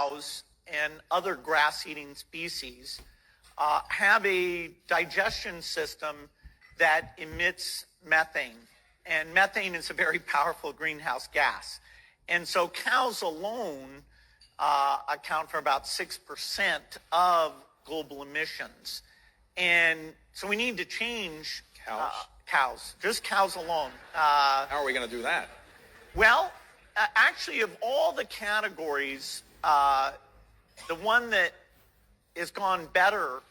cows and other grass-eating species have a digestion system that emits methane. And methane is a very powerful greenhouse gas. And so cows alone account for about 6% of global emissions. And so we need to change cows, just cows alone. How are we going to do that? Well, actually, of all the categories, the one that has gone better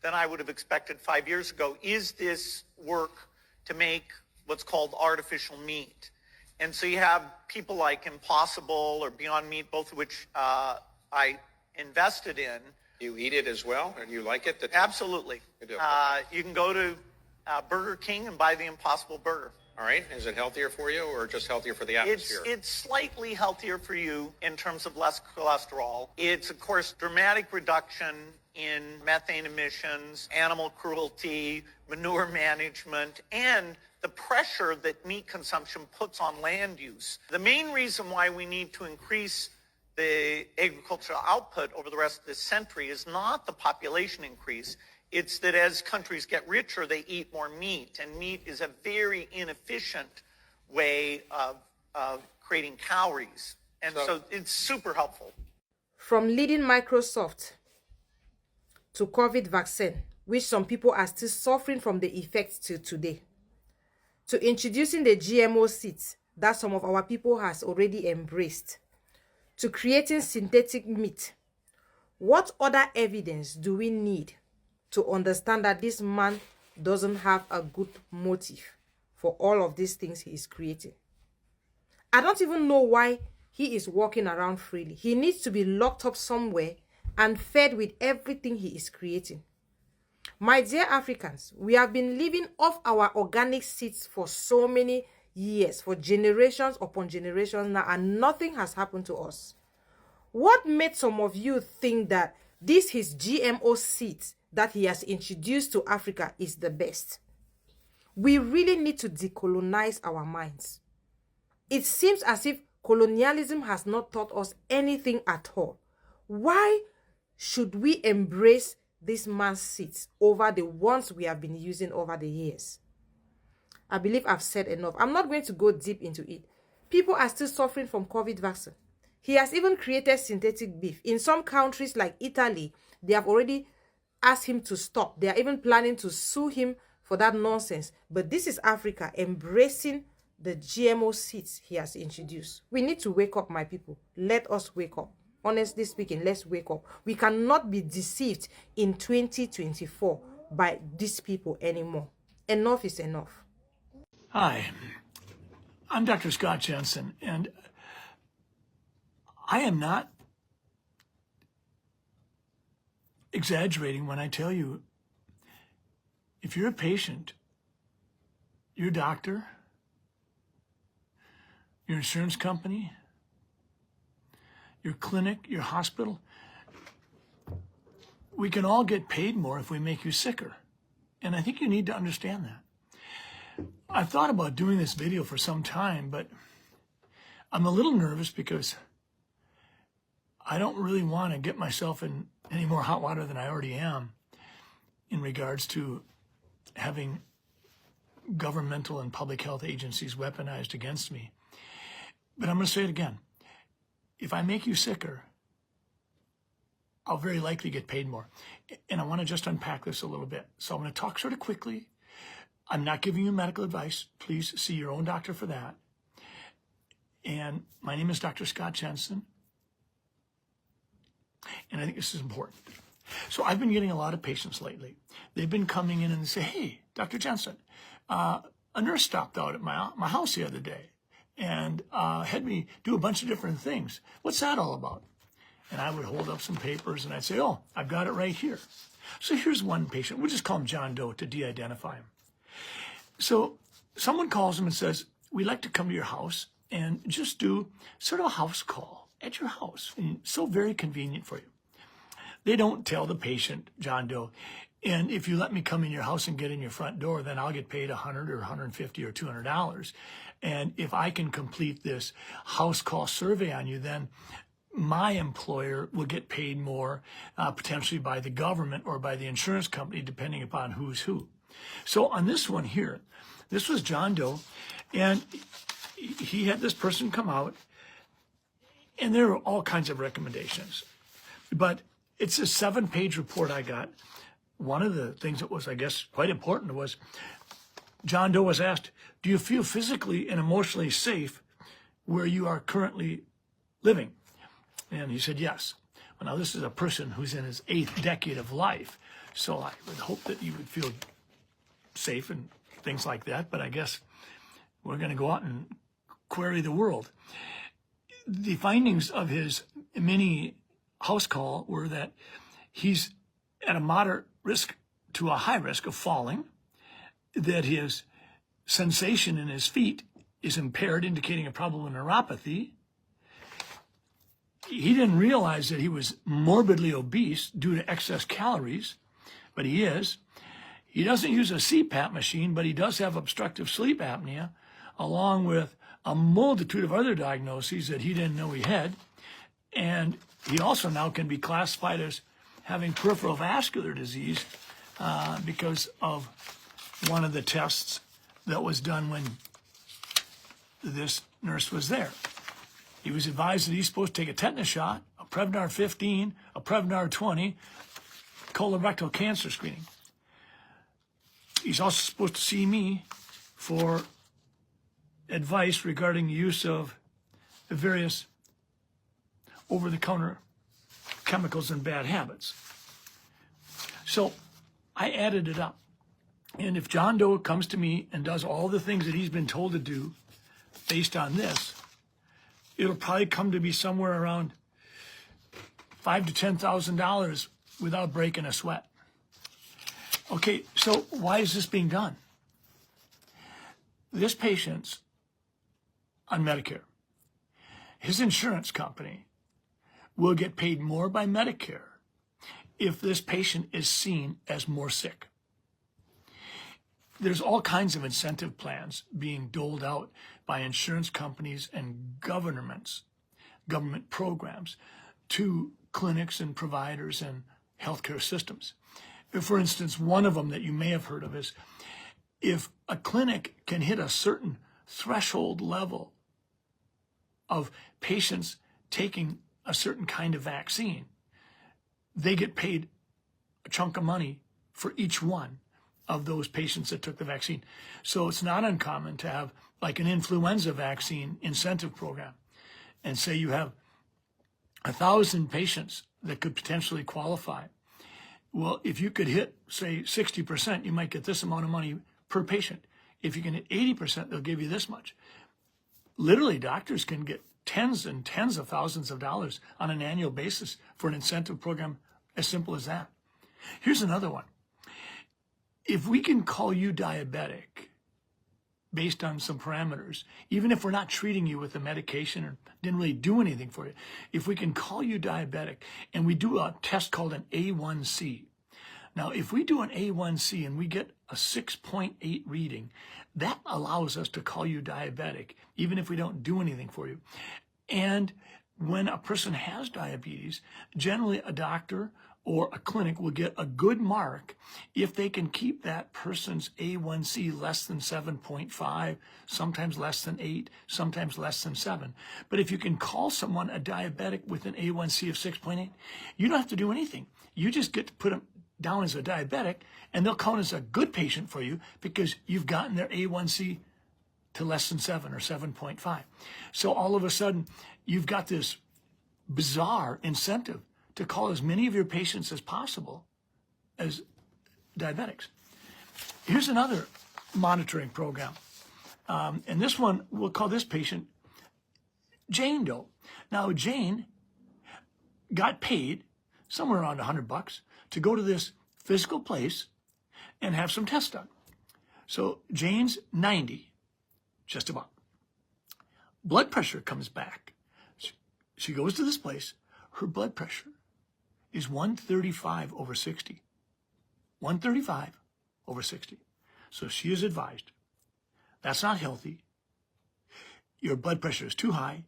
than I would have expected 5 years ago is this work to make what's called artificial meat. And so you have people like Impossible or Beyond Meat, both of which I invested in. You eat it as well, or do you like it? Absolutely. You do. You can go to Burger King and buy the Impossible Burger. All right. Is it healthier for you or just healthier for the atmosphere? It's slightly healthier for you in terms of less cholesterol. It's, of course, dramatic reduction in methane emissions, animal cruelty, manure management, and the pressure that meat consumption puts on land use. The main reason why we need to increase the agricultural output over the rest of this century is not the population increase. It's that as countries get richer, they eat more meat, and meat is a very inefficient way of creating calories. And so it's super helpful. From leading Microsoft to COVID vaccine, which some people are still suffering from the effects till today, to introducing the GMO seeds that some of our people has already embraced, to creating synthetic meat. What other evidence do we need to understand that this man doesn't have a good motive for all of these things he is creating? I don't even know why he is walking around freely. He needs to be locked up somewhere and fed with everything he is creating. My dear Africans, we have been living off our organic seeds for so many years, for generations upon generations now, and nothing has happened to us. What made some of you think that this his GMO seeds that he has introduced to Africa is the best? We really need to decolonize our minds. It seems as if colonialism has not taught us anything at all. Why should we embrace this man's seeds over the ones we have been using over the years? I believe I've said enough. I'm not going to go deep into it. People are still suffering from COVID vaccine. He has even created synthetic beef. In some countries like Italy, they have already asked him to stop. They are even planning to sue him for that nonsense. But this is Africa embracing the GMO seeds he has introduced. We need to wake up, my people. Let us wake up. Honestly speaking, let's wake up. We cannot be deceived in 2024 by these people anymore. Enough is enough. Hi, I'm Dr. Scott Jensen, and I am not exaggerating when I tell you, if you're a patient, your doctor, your insurance company, your clinic, your hospital, we can all get paid more if we make you sicker. And I think you need to understand that. I've thought about doing this video for some time, but I'm a little nervous because I don't really want to get myself in any more hot water than I already am in regards to having governmental and public health agencies weaponized against me. But I'm going to say it again. If I make you sicker, I'll very likely get paid more. And I want to just unpack this a little bit. So I'm going to talk sort of quickly. I'm not giving you medical advice. Please see your own doctor for that. And my name is Dr. Scott Jensen. And I think this is important. So I've been getting a lot of patients lately. They've been coming in and they say, hey, Dr. Jensen, a nurse stopped out at my house the other day and had me do a bunch of different things. What's that all about? And I would hold up some papers and I'd say, oh, I've got it right here. So here's one patient. We'll just call him John Doe to de-identify him. So someone calls him and says, we'd like to come to your house and just do sort of a house call at your house. And so very convenient for you. They don't tell the patient, John Doe, and if you let me come in your house and get in your front door, then I'll get paid $100 or $150 or $200. And if I can complete this house call survey on you, then my employer will get paid more, potentially by the government or by the insurance company, depending upon who's who. So on this one here, this was John Doe, and he had this person come out, and there were all kinds of recommendations. But it's a 7-page report I got. One of the things that was, I guess, quite important was John Doe was asked, do you feel physically and emotionally safe where you are currently living? And he said, yes. Well, now this is a person who's in his 8th decade of life. So I would hope that you would feel safe and things like that. But I guess we're going to go out and query the world. The findings of his mini house call were that he's at a moderate risk to a high risk of falling, that his sensation in his feet is impaired, indicating a probable neuropathy. He didn't realize that he was morbidly obese due to excess calories, but he is. He doesn't use a CPAP machine, but he does have obstructive sleep apnea, along with a multitude of other diagnoses that he didn't know he had. And he also now can be classified as having peripheral vascular disease because of one of the tests that was done when this nurse was there. He was advised that he's supposed to take a tetanus shot, a Prevnar 15, a Prevnar 20, colorectal cancer screening. He's also supposed to see me for advice regarding the use of the various over-the-counter chemicals and bad habits. So I added it up. And if John Doe comes to me and does all the things that he's been told to do based on this, it'll probably come to be somewhere around $5,000 to $10,000 without breaking a sweat. Okay, so why is this being done? This patient's on Medicare. His insurance company will get paid more by Medicare if this patient is seen as more sick. There's all kinds of incentive plans being doled out by insurance companies and government programs to clinics and providers and healthcare systems. For instance, one of them that you may have heard of is if a clinic can hit a certain threshold level of patients taking a certain kind of vaccine, they get paid a chunk of money for each one of those patients that took the vaccine. So it's not uncommon to have like an influenza vaccine incentive program. And say you have 1,000 patients that could potentially qualify. Well, if you could hit, say, 60%, you might get this amount of money per patient. If you can hit 80%, they'll give you this much. Literally, doctors can get tens and tens of thousands of dollars on an annual basis for an incentive program as simple as that. Here's another one. If we can call you diabetic based on some parameters, even if we're not treating you with a medication or didn't really do anything for you, if we can call you diabetic and we do a test called an A1C. Now, if we do an A1C and we get a 6.8 reading, that allows us to call you diabetic, even if we don't do anything for you. And when a person has diabetes, generally a doctor or a clinic will get a good mark if they can keep that person's A1C less than 7.5, sometimes less than 8, sometimes less than 7. But if you can call someone a diabetic with an A1C of 6.8, you don't have to do anything. You just get to put them down as a diabetic, and they'll count as a good patient for you because you've gotten their A1C to less than 7 or 7.5. So all of a sudden, you've got this bizarre incentive to call as many of your patients as possible as diabetics. Here's another monitoring program. And this one, we'll call this patient Jane Doe. Now, Jane got paid somewhere around $100 to go to this physical place and have some tests done. So Jane's 90, just about. Blood pressure comes back. She goes to this place. Her blood pressure is 135 over 60. 135 over 60. So she is advised, that's not healthy. Your blood pressure is too high.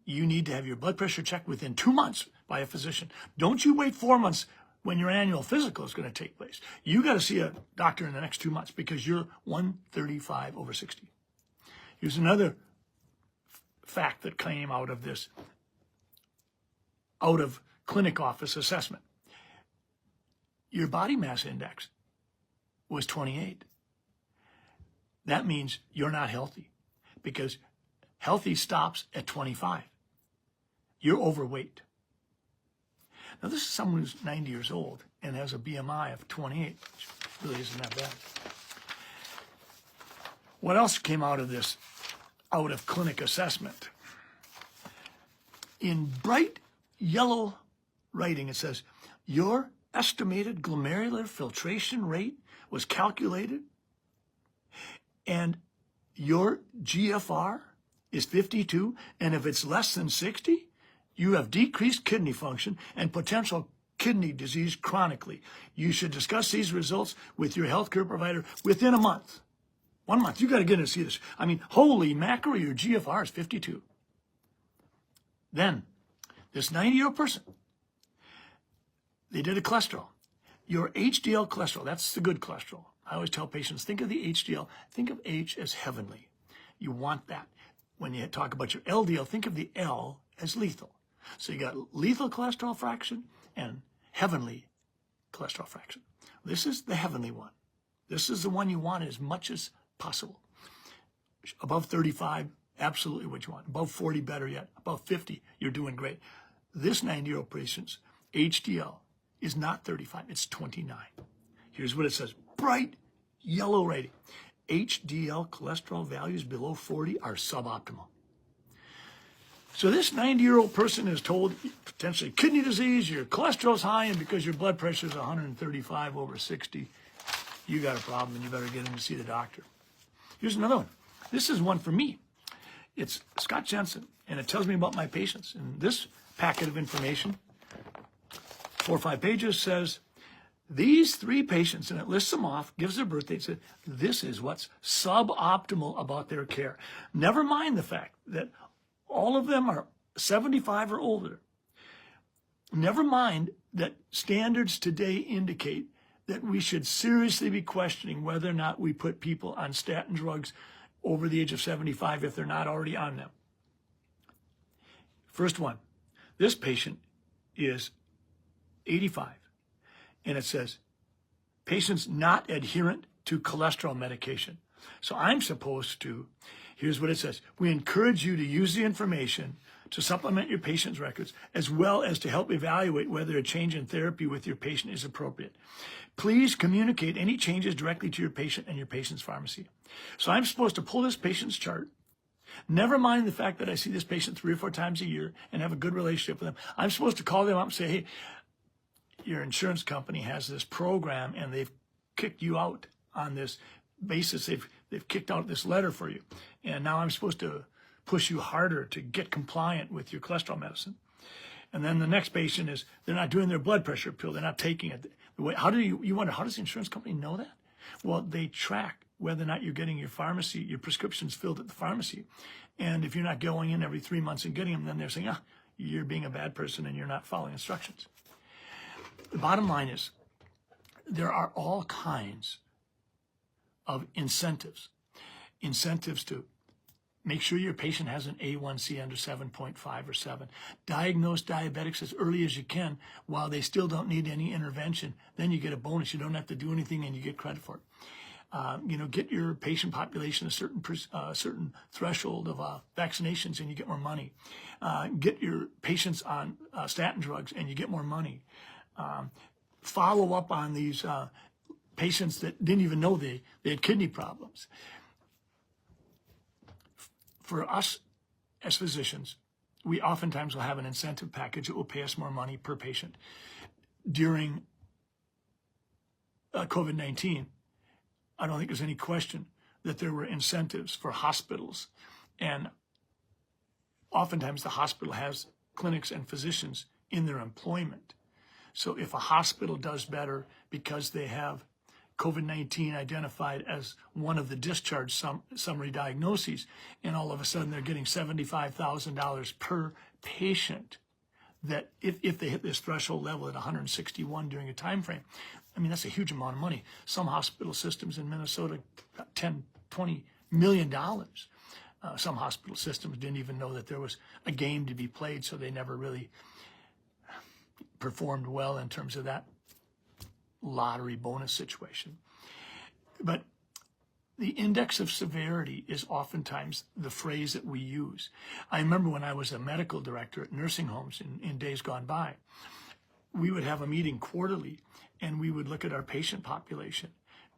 you need to have your blood pressure checked within 2 months by a physician. Don't you wait 4 months when your annual physical is going to take place. You got to see a doctor in the next 2 months because you're 135/60. Here's another fact that came out of this out of clinic office assessment. Your body mass index was 28. That means you're not healthy because healthy stops at 25. You're overweight. Now, this is someone who's 90 years old and has a BMI of 28, which really isn't that bad. What else came out of this out of clinic assessment? In bright yellow writing, it says, your estimated glomerular filtration rate was calculated and your GFR is 52, and if it's less than 60, you have decreased kidney function and potential kidney disease chronically. You should discuss these results with your healthcare provider within a month. 1 month, you got to get in and see this. I mean, holy mackerel, your GFR is 52. Then, this 90-year-old person, they did a cholesterol. Your HDL cholesterol, that's the good cholesterol. I always tell patients, think of the HDL, think of H as heavenly. You want that. When you talk about your LDL, think of the L as lethal. So you got lethal cholesterol fraction and heavenly cholesterol fraction. This is the heavenly one. This is the one you want as much as possible. Above 35, absolutely what you want. Above 40, better yet. Above 50, you're doing great. This 90-year-old patient's HDL is not 35, it's 29. Here's what it says. Bright yellow rating. HDL cholesterol values below 40 are suboptimal. So this 90-year-old person is told potentially kidney disease, your cholesterol's high, and because your blood pressure is 135/60, you got a problem and you better get in to see the doctor. Here's another one. This is one for me. It's Scott Jensen, and it tells me about my patients. And this packet of information, 4 or 5 pages, says, these 3 patients, and it lists them off, gives their birth date, said, this is what's suboptimal about their care. Never mind the fact that all of them are 75 or older. Never mind that standards today indicate that we should seriously be questioning whether or not we put people on statin drugs over the age of 75 if they're not already on them. First one, this patient is 85. And it says, patients not adherent to cholesterol medication. So I'm supposed to, here's what it says. We encourage you to use the information to supplement your patient's records, as well as to help evaluate whether a change in therapy with your patient is appropriate. Please communicate any changes directly to your patient and your patient's pharmacy. So I'm supposed to pull this patient's chart. Never mind the fact that I see this patient 3 or 4 times a year and have a good relationship with them. I'm supposed to call them up and say, hey, your insurance company has this program and they've kicked you out on this basis. They've kicked out this letter for you. And now I'm supposed to push you harder to get compliant with your cholesterol medicine. And then the next patient is, they're not doing their blood pressure pill. They're not taking it. How do you wonder, how does the insurance company know that? Well, they track whether or not you're getting your prescriptions filled at the pharmacy. And if you're not going in every 3 months and getting them, then they're saying, you're being a bad person and you're not following instructions. The bottom line is there are all kinds of incentives to make sure your patient has an A1C under 7.5 or 7. Diagnose diabetics as early as you can while they still don't need any intervention. Then you get a bonus. You don't have to do anything and you get credit for it. Get your patient population a certain threshold of vaccinations and you get more money. Get your patients on statin drugs and you get more money. Follow up on these patients that didn't even know they had kidney problems. For us as physicians, we oftentimes will have an incentive package that will pay us more money per patient. During COVID-19, I don't think there's any question that there were incentives for hospitals. And oftentimes the hospital has clinics and physicians in their employment. So if a hospital does better because they have COVID-19 identified as one of the discharge summary diagnoses, and all of a sudden they're getting $75,000 per patient. That if they hit this threshold level at 161 during a time frame, I mean, that's a huge amount of money. Some hospital systems in Minnesota got $10-20 million. Some hospital systems didn't even know that there was a game to be played, so they never really performed well in terms of that lottery bonus situation. But the index of severity is oftentimes the phrase that we use. I remember when I was a medical director at nursing homes in days gone by, we would have a meeting quarterly and we would look at our patient population.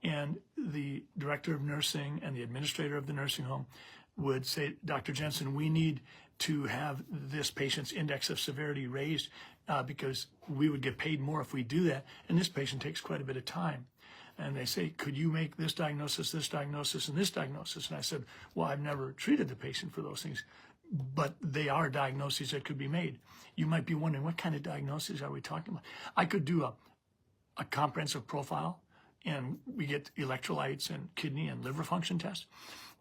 And the director of nursing and the administrator of the nursing home would say, Dr. Jensen, we need to have this patient's index of severity raised because we would get paid more if we do that. And this patient takes quite a bit of time. And they say, could you make this diagnosis, and this diagnosis? And I said, well, I've never treated the patient for those things, but they are diagnoses that could be made. You might be wondering, what kind of diagnoses are we talking about? I could do a comprehensive profile, and we get electrolytes and kidney and liver function tests.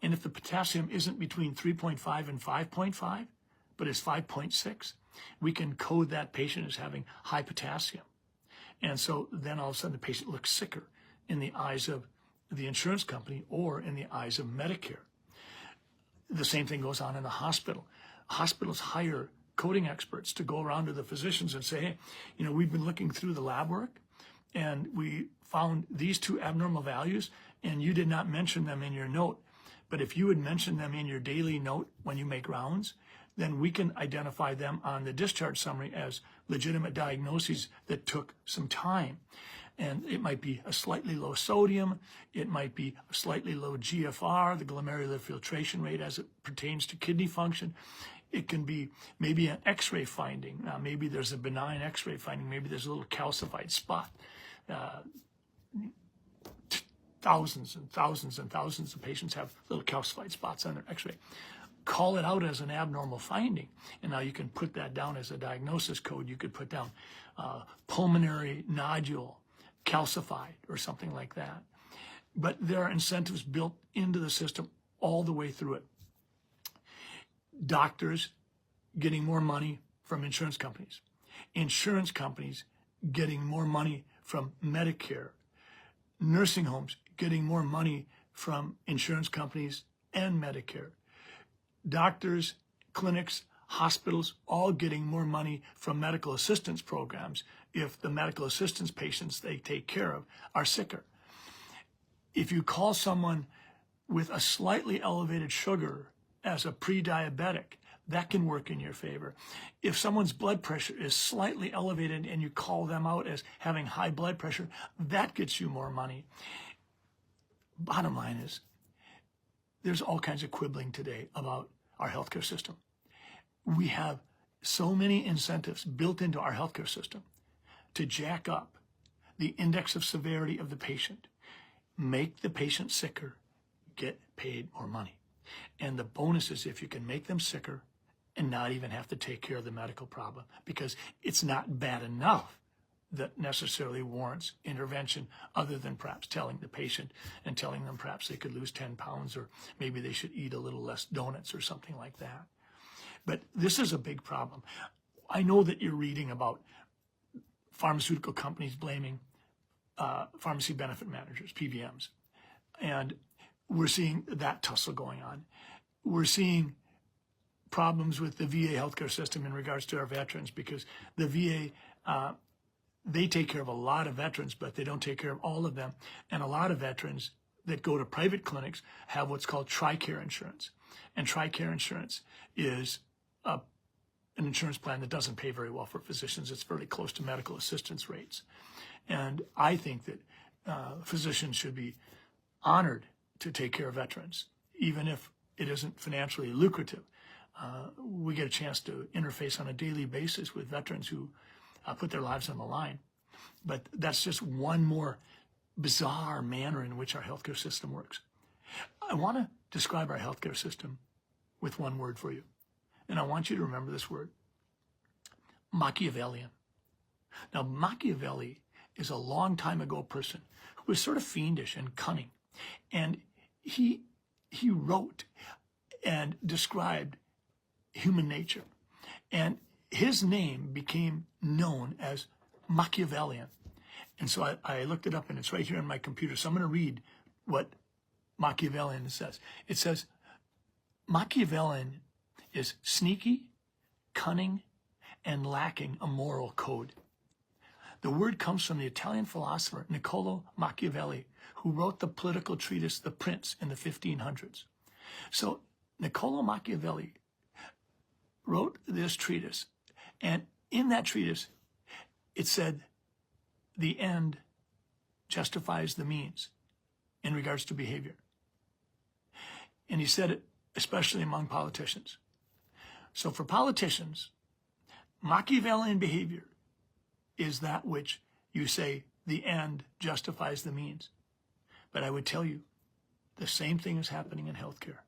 And if the potassium isn't between 3.5 and 5.5, but it's 5.6, we can code that patient as having high potassium. And so then all of a sudden the patient looks sicker in the eyes of the insurance company or in the eyes of Medicare. The same thing goes on in the hospital. Hospitals hire coding experts to go around to the physicians and say, hey, you know, we've been looking through the lab work and we found these two abnormal values and you did not mention them in your note. But if you would mention them in your daily note when you make rounds, then we can identify them on the discharge summary as legitimate diagnoses that took some time. And it might be a slightly low sodium, it might be a slightly low GFR, the glomerular filtration rate as it pertains to kidney function. It can be maybe an x-ray finding. Maybe there's a benign x-ray finding, maybe there's a little calcified spot. Thousands and thousands and thousands of patients have little calcified spots on their x-ray. Call it out as an abnormal finding. And now you can put that down as a diagnosis code. You could put down pulmonary nodule, calcified, or something like that. But there are incentives built into the system all the way through it. Doctors getting more money from insurance companies. Insurance companies getting more money from Medicare. Nursing homes getting more money from insurance companies and Medicare. Doctors, clinics, hospitals, all getting more money from medical assistance programs if the medical assistance patients they take care of are sicker. If you call someone with a slightly elevated sugar as a pre-diabetic, that can work in your favor. If someone's blood pressure is slightly elevated and you call them out as having high blood pressure, that gets you more money. Bottom line is, there's all kinds of quibbling today about our healthcare system. We have so many incentives built into our healthcare system to jack up the index of severity of the patient, make the patient sicker, get paid more money. And the bonus is if you can make them sicker and not even have to take care of the medical problem, because it's not bad enough that necessarily warrants intervention other than perhaps telling the patient and telling them perhaps they could lose 10 pounds or maybe they should eat a little less donuts or something like that. But this is a big problem. I know that you're reading about pharmaceutical companies blaming pharmacy benefit managers, PBMs. And we're seeing that tussle going on. We're seeing problems with the VA healthcare system in regards to our veterans because the VA, they take care of a lot of veterans, but they don't take care of all of them. And a lot of veterans that go to private clinics have what's called TRICARE insurance. And TRICARE insurance is an insurance plan that doesn't pay very well for physicians. It's fairly close to medical assistance rates. And I think that physicians should be honored to take care of veterans, even if it isn't financially lucrative. We get a chance to interface on a daily basis with veterans who put their lives on the line. But that's just one more bizarre manner in which our healthcare system works. I want to describe our healthcare system with one word for you. And I want you to remember this word, Machiavellian. Now, Machiavelli is a long time ago person who was sort of fiendish and cunning. And he wrote and described human nature. And his name became known as Machiavellian. And so I looked it up, and it's right here on my computer. So I'm going to read what Machiavellian says. It says, Machiavellian is sneaky, cunning, and lacking a moral code. The word comes from the Italian philosopher Niccolo Machiavelli, who wrote the political treatise The Prince in the 1500s. So Niccolo Machiavelli wrote this treatise, and in that treatise, it said, the end justifies the means in regards to behavior. And he said it especially among politicians. So for politicians, Machiavellian behavior is that which you say the end justifies the means. But I would tell you, the same thing is happening in healthcare.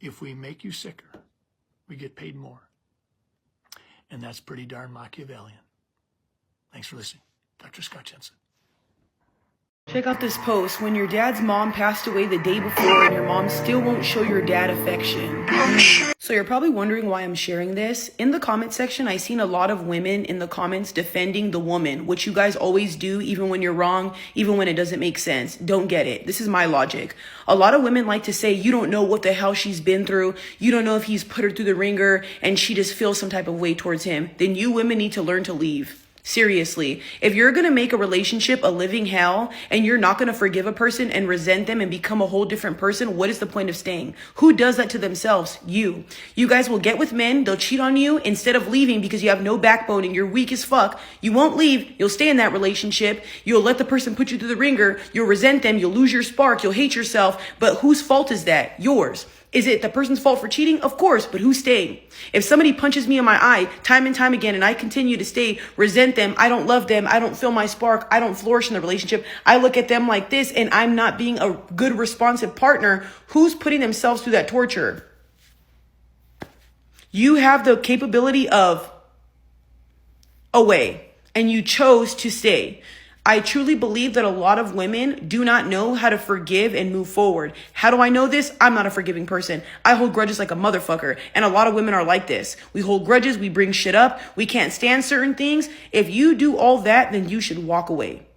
If we make you sicker, we get paid more. And that's pretty darn Machiavellian. Thanks for listening. Dr. Scott Jensen. Check out this post. When your dad's mom passed away the day before and your mom still won't show your dad affection. So you're probably wondering why I'm sharing this. In the comment section, I seen a lot of women in the comments defending the woman, which you guys always do, even when you're wrong, even when it doesn't make sense. Don't get it. This is my logic. A lot of women like to say, you don't know what the hell she's been through. You don't know if he's put her through the ringer and she just feels some type of way towards him. Then you women need to learn to leave. Seriously, if you're going to make a relationship a living hell and you're not going to forgive a person and resent them and become a whole different person, what is the point of staying? Who does that to themselves? You. You guys will get with men. They'll cheat on you instead of leaving because you have no backbone and you're weak as fuck. You won't leave. You'll stay in that relationship. You'll let the person put you through the ringer. You'll resent them. You'll lose your spark. You'll hate yourself. But whose fault is that? Yours. Is it the person's fault for cheating? Of course, but who's staying? If somebody punches me in my eye time and time again and I continue to stay, resent them, I don't love them, I don't feel my spark, I don't flourish in the relationship, I look at them like this and I'm not being a good responsive partner, who's putting themselves through that torture? You have the capability of away and you chose to stay. I truly believe that a lot of women do not know how to forgive and move forward. How do I know this? I'm not a forgiving person. I hold grudges like a motherfucker. And a lot of women are like this. We hold grudges. We bring shit up. We can't stand certain things. If you do all that, then you should walk away.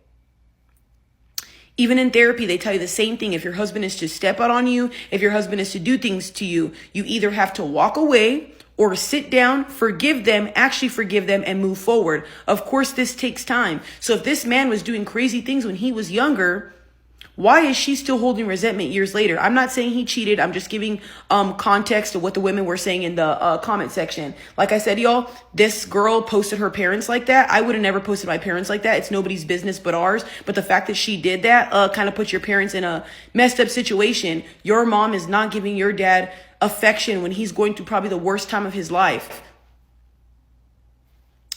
Even in therapy, they tell you the same thing. If your husband is to step out on you, if your husband is to do things to you, you either have to walk away or sit down, forgive them, actually forgive them, and move forward. Of course, this takes time. So if this man was doing crazy things when he was younger, why is she still holding resentment years later? I'm not saying he cheated. I'm just giving context to what the women were saying in the comment section. Like I said, y'all, this girl posted her parents like that. I would have never posted my parents like that. It's nobody's business but ours. But the fact that she did that kind of puts your parents in a messed up situation. Your mom is not giving your dad affection when he's going through probably the worst time of his life.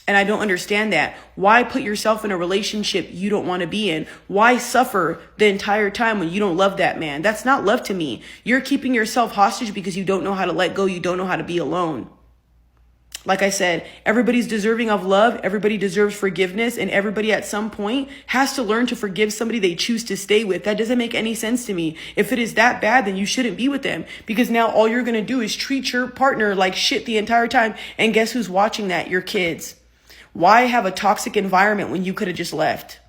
And I don't understand that. Why put yourself in a relationship you don't want to be in? Why suffer the entire time when you don't love that man? That's not love to me. You're keeping yourself hostage because you don't know how to let go. You don't know how to be alone. Like I said, everybody's deserving of love. Everybody deserves forgiveness. And everybody at some point has to learn to forgive somebody they choose to stay with. That doesn't make any sense to me. If it is that bad, then you shouldn't be with them. Because now all you're going to do is treat your partner like shit the entire time. And guess who's watching that? Your kids. Why have a toxic environment when you could have just left?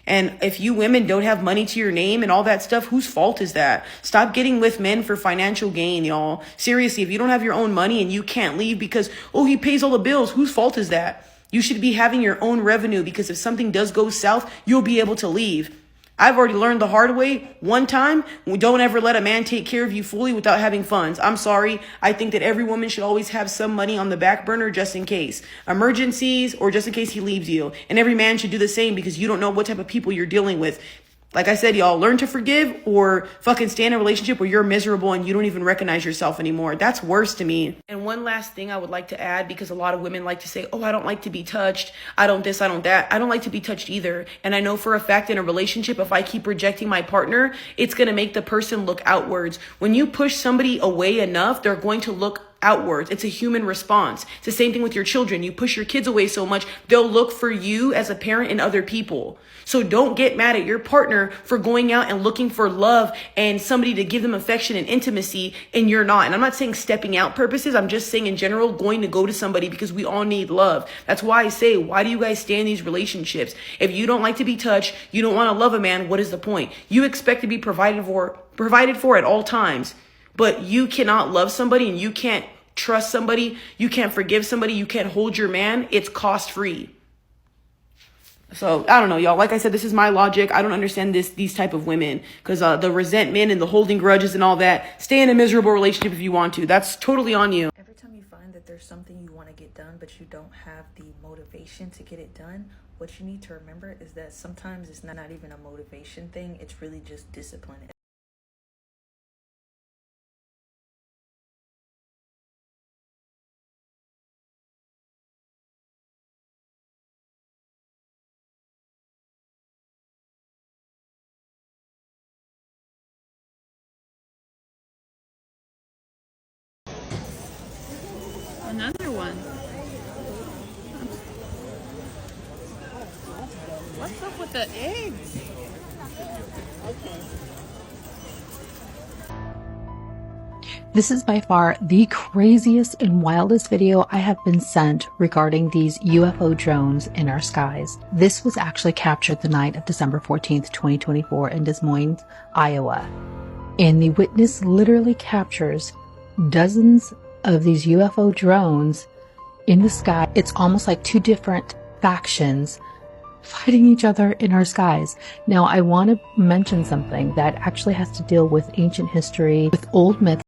And if you women don't have money to your name and all that stuff, whose fault is that? Stop getting with men for financial gain, y'all. Seriously, if you don't have your own money and you can't leave because, oh, he pays all the bills, whose fault is that? You should be having your own revenue because if something does go south, you'll be able to leave. I've already learned the hard way one time. Don't ever let a man take care of you fully without having funds. I'm sorry. I think that every woman should always have some money on the back burner just in case. Emergencies or just in case he leaves you. And every man should do the same because you don't know what type of people you're dealing with. Like I said, y'all, learn to forgive or fucking stay in a relationship where you're miserable and you don't even recognize yourself anymore. That's worse to me. And one last thing I would like to add, because a lot of women like to say, oh, I don't like to be touched. I don't this, I don't that. I don't like to be touched either. And I know for a fact in a relationship, if I keep rejecting my partner, it's going to make the person look outwards. When you push somebody away enough, they're going to look outwards. It's a human response. It's the same thing with your children. You push your kids away so much, they'll look for you as a parent in other people. So don't get mad at your partner for going out and looking for love and somebody to give them affection and intimacy, and you're not. And I'm not saying stepping out purposes. I'm just saying in general, going to go to somebody because we all need love. That's why I say, why do you guys stay in these relationships? If you don't like to be touched, you don't want to love a man, what is the point? You expect to be provided for at all times, but you cannot love somebody and you can't trust somebody. You can't forgive somebody. You can't hold your man. It's cost free. So I don't know, y'all. Like I said, this is my logic. I don't understand these type of women, because the resentment and the holding grudges and all that. Stay in a miserable relationship if you want to. That's totally on you. Every time you find that there's something you want to get done, but you don't have the motivation to get it done, what you need to remember is that sometimes it's not even a motivation thing. It's really just discipline. Another one. What's up with the eggs? This is by far the craziest and wildest video I have been sent regarding these UFO drones in our skies. This was actually captured the night of December 14th, 2024 in Des Moines, Iowa. And the witness literally captures dozens of these UFO drones in the sky. It's almost like two different factions fighting each other in our skies. Now, I want to mention something that actually has to deal with ancient history, with old myths.